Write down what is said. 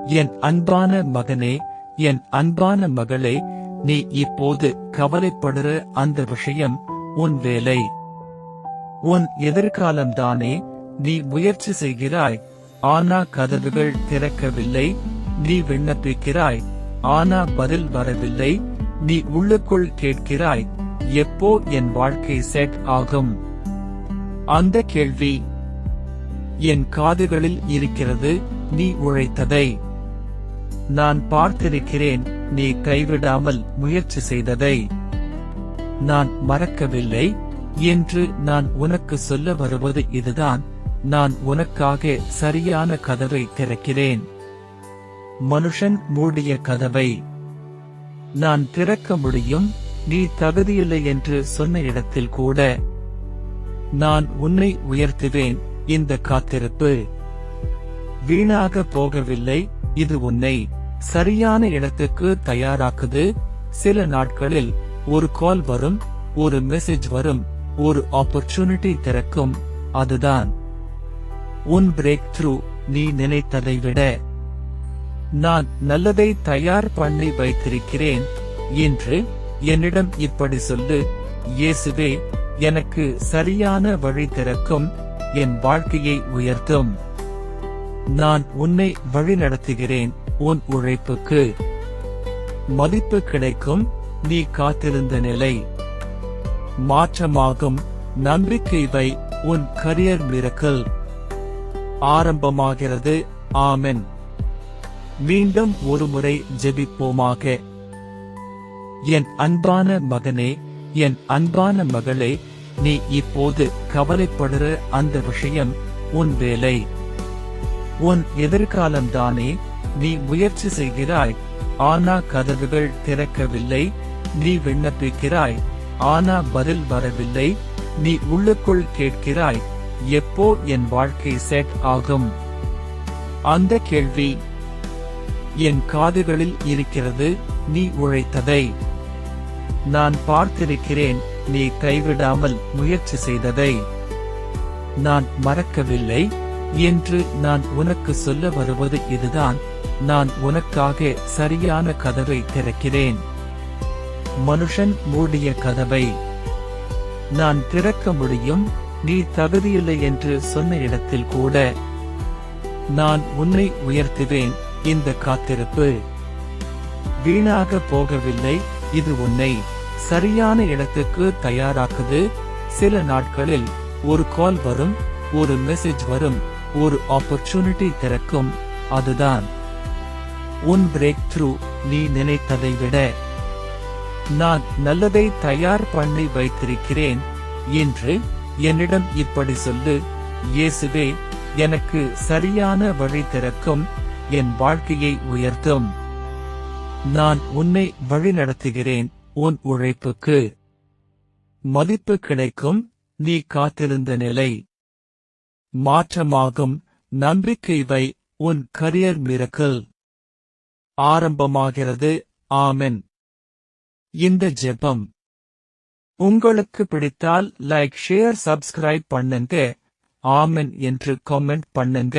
என் அன்பான மகனே, என் அன்பான மகளே, நீ இப்போது கவலைப்படுற அந்த விஷயம் உன் வேலை, உன் எதிர்காலம்தானே. நீ முயற்சி செய்கிறாய், ஆனா கதவுகள் திறக்கவில்லை. நீ விண்ணப்பிக்கிறாய், ஆனா பதில் வரவில்லை. நீ உள்ளுக்குள் கேட்கிறாய், எப்போ என் வாழ்க்கை செட் ஆகும்? அந்த கேள்வி என் காதுகளில் இருக்கிறது. நீ உழைத்ததை நான் பார்த்திருக்கிறேன். நீ கைவிடாமல் முயற்சி செய்ததை நான் மறக்கவில்லை. என்று நான் உனக்கு சொல்ல வருவது இதுதான். நான் உனக்காக சரியான கதவை திறக்கிறேன். மனுஷன் மூடிய கதவை நான் திறக்க முடியும். நீ தகுதியில்லை என்று சொன்ன இடத்தில் கூட நான் உன்னை உயர்த்துவேன். இந்த காத்திருப்பு வீணாக போகவில்லை. இது உன்னை சரியான இடத்துக்கு தயாராக்குது. சில நாட்களில் ஒரு கால் வரும், ஒரு மெசேஜ் வரும், ஒரு ஆப்பர்ச்சுனிட்டி திறக்கும். அதுதான் உன் பிரேக் த்ரூ. நீ நினைத்ததை விட நான் நல்லதை தயார் பண்ணி வைத்திருக்கிறேன் என்று என்னிடம் இப்படி சொல்லு. இயேசுவே, எனக்கு சரியான வழி திறக்கும், என் வாழ்க்கையை உயர்த்தும். நான் உன்னை வழிநடத்துகிறேன். உன் உழைப்புக்கு மதிப்பு கிடைக்கும். நீ காத்திருந்த நிலை மாற்றமாகும். நம்பிக்கை வை. உன் கரியர் மிரக்கல் ஆரம்பமாகிறது. ஆமென். மீண்டும் ஒருமுறை ஜெபிப்போமாக. என் அன்பான மகனே, என் அன்பான மகளே, நீ இப்போது கவலைப்படுற அந்த விஷயம் உன் வேலை, உன் எதிர்காலம்தானே. நீ முயற்சி செய்கிறாய், ஆனா கதவுகள் திறக்கவில்லை. நீ விண்ணப்பிக்கிறாய், ஆனா பதில் வரவில்லை. நீ உள்ளுக்குள் கேட்கிறாய், எப்போ என் வாழ்க்கை செட் ஆகும்? அந்த கேள்வி என் காதுகளில் இருக்கிறது. நீ உழைத்ததை நான் பார்த்திருக்கிறேன். நீ கைவிடாமல் முயற்சி செய்ததை நான் மறக்கவில்லை. என்று நான் உனக்கு சொல்ல வருவது இதுதான். நான் உனக்காக சரியான கதவை திறக்கிறேன். மனுஷன் மூடிய கதவை நான் திறக்க முடியும். நீ தகுதியில்லை என்று சொன்ன இடத்தில் கூட நான் உன்னை உயர்த்துவேன். இந்த காத்திருப்பு வீணாக போகவில்லை. இது உன்னை சரியான இடத்துக்கு தயாராக்குது. சில நாட்களில் ஒரு கால் வரும், ஒரு மெசேஜ் வரும், ஒரு ஆப்பர்ச்சுனிட்டி திறக்கும். அதுதான் உன் பிரேக் த்ரூ. நீ நினைத்ததை விட நான் நல்லதை தயார் பண்ணி வைத்திருக்கிறேன் என்று என்னிடம் இப்படி சொல்லு. இயேசுவே, எனக்கு சரியான வழி திறக்கும், என் வாழ்க்கையை உயர்த்தும். நான் உன்னை வழிநடத்துகிறேன். உன் உழைப்புக்கு மதிப்பு கிடைக்கும். நீ காத்திருந்த நிலை மாற்றமாகும். நம்பிக்கை வை. உன் கரியர் மிரக்கல் ஆரம்பமாகிறது. ஆமென். இந்த ஜெபம் உங்களுக்கு பிடித்தால் லைக், ஷேர், சப்ஸ்கிரைப் பண்ணுங்க. ஆமென் என்று கமெண்ட் பண்ணுங்க.